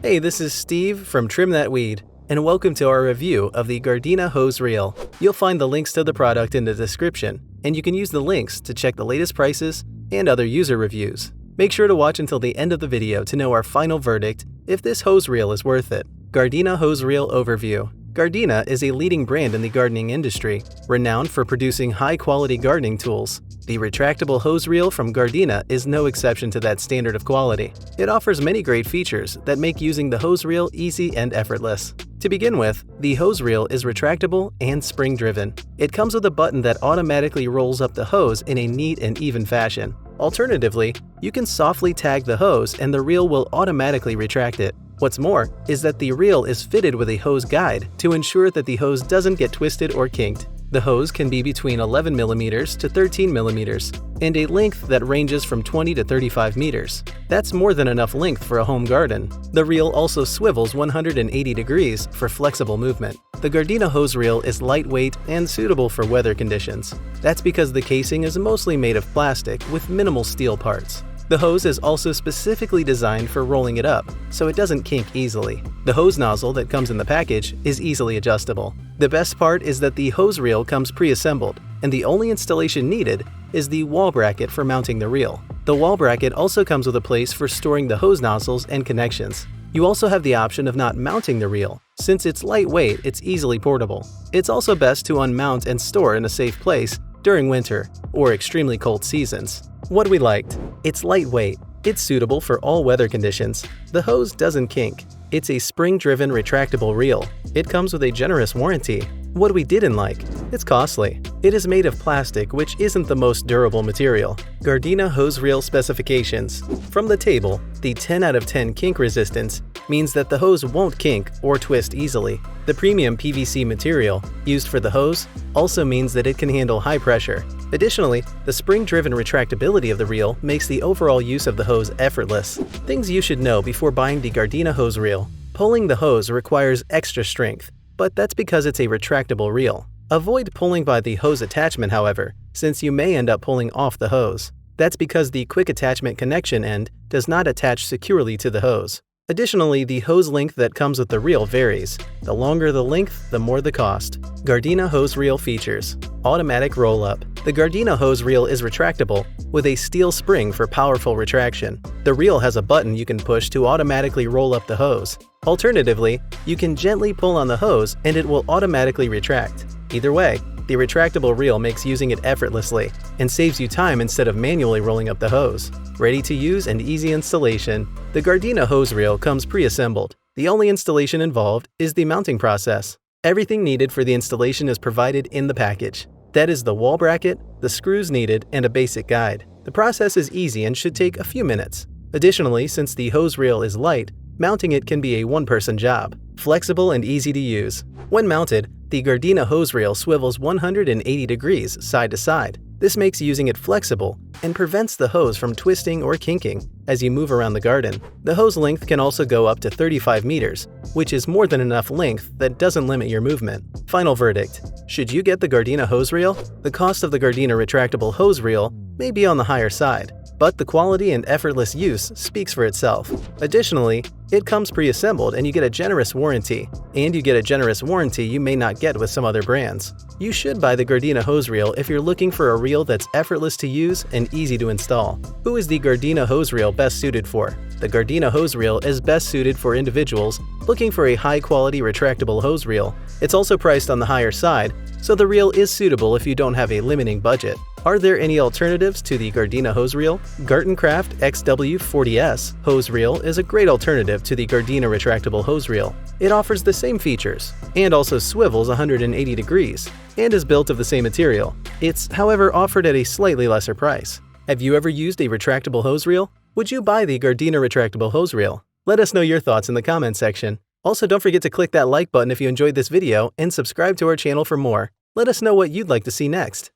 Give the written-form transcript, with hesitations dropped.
Hey, this is Steve from Trim That Weed, and welcome to our review of the Gardena Hose Reel. You'll find the links to the product in the description, and you can use the links to check the latest prices and other user reviews. Make sure to watch until the end of the video to know our final verdict if this hose reel is worth it. Gardena Hose Reel Overview. Gardena is a leading brand in the gardening industry, renowned for producing high-quality gardening tools. The retractable hose reel from Gardena is no exception to that standard of quality. It offers many great features that make using the hose reel easy and effortless. To begin with, the hose reel is retractable and spring-driven. It comes with a button that automatically rolls up the hose in a neat and even fashion. Alternatively, you can softly tag the hose and the reel will automatically retract it. What's more is that the reel is fitted with a hose guide to ensure that the hose doesn't get twisted or kinked. The hose can be between 11 mm to 13 mm and a length that ranges from 20 to 35 meters. That's more than enough length for a home garden. The reel also swivels 180 degrees for flexible movement. The Gardena hose reel is lightweight and suitable for weather conditions. That's because the casing is mostly made of plastic with minimal steel parts. The hose is also specifically designed for rolling it up, so it doesn't kink easily. The hose nozzle that comes in the package is easily adjustable. The best part is that the hose reel comes pre-assembled, and the only installation needed is the wall bracket for mounting the reel. The wall bracket also comes with a place for storing the hose nozzles and connections. You also have the option of not mounting the reel. Since it's lightweight, it's easily portable. It's also best to unmount and store in a safe place during winter or extremely cold seasons. What we liked: it's lightweight, it's suitable for all weather conditions, the hose doesn't kink, it's a spring-driven retractable reel, it comes with a generous warranty. What we didn't like: it's costly. It is made of plastic, which isn't the most durable material. Gardena hose reel specifications. From the table, the 10 out of 10 kink resistance means that the hose won't kink or twist easily. The premium PVC material used for the hose also means that it can handle high pressure. Additionally, the spring-driven retractability of the reel makes the overall use of the hose effortless. Things you should know before buying the Gardena hose reel. Pulling the hose requires extra strength, but that's because it's a retractable reel. Avoid pulling by the hose attachment, however, since you may end up pulling off the hose. That's because the quick attachment connection end does not attach securely to the hose. Additionally, the hose length that comes with the reel varies. The longer the length, the more the cost. Gardena hose reel features. Automatic roll-up. The Gardena hose reel is retractable with a steel spring for powerful retraction. The reel has a button you can push to automatically roll up the hose. Alternatively, you can gently pull on the hose and it will automatically retract. Either way, the retractable reel makes using it effortlessly and saves you time instead of manually rolling up the hose. Ready to use and easy installation. The Gardena hose reel comes pre-assembled. The only installation involved is the mounting process. Everything needed for the installation is provided in the package. That is the wall bracket, the screws needed, and a basic guide. The process is easy and should take a few minutes. Additionally, since the hose reel is light, mounting it can be a one-person job. Flexible and easy to use. When mounted, the Gardena hose reel swivels 180 degrees side to side. This makes using it flexible and prevents the hose from twisting or kinking as you move around the garden. The hose length can also go up to 35 meters, which is more than enough length that doesn't limit your movement. Final verdict: should you get the Gardena hose reel? The cost of the Gardena retractable hose reel may be on the higher side, but the quality and effortless use speaks for itself. Additionally, it comes pre-assembled and you get a generous warranty. And you get a generous warranty you may not get with some other brands. You should buy the Gardena hose reel if you're looking for a reel that's effortless to use and easy to install. Who is the Gardena hose reel best suited for? The Gardena hose reel is best suited for individuals looking for a high-quality retractable hose reel. It's also priced on the higher side, so the reel is suitable if you don't have a limiting budget. Are there any alternatives to the Gardena hose reel? Gartencraft XW40S hose reel is a great alternative to the Gardena retractable hose reel. It offers the same features and also swivels 180 degrees and is built of the same material. It's, however, offered at a slightly lesser price. Have you ever used a retractable hose reel? Would you buy the Gardena retractable hose reel? Let us know your thoughts in the comments section. Also, don't forget to click that like button if you enjoyed this video and subscribe to our channel for more. Let us know what you'd like to see next.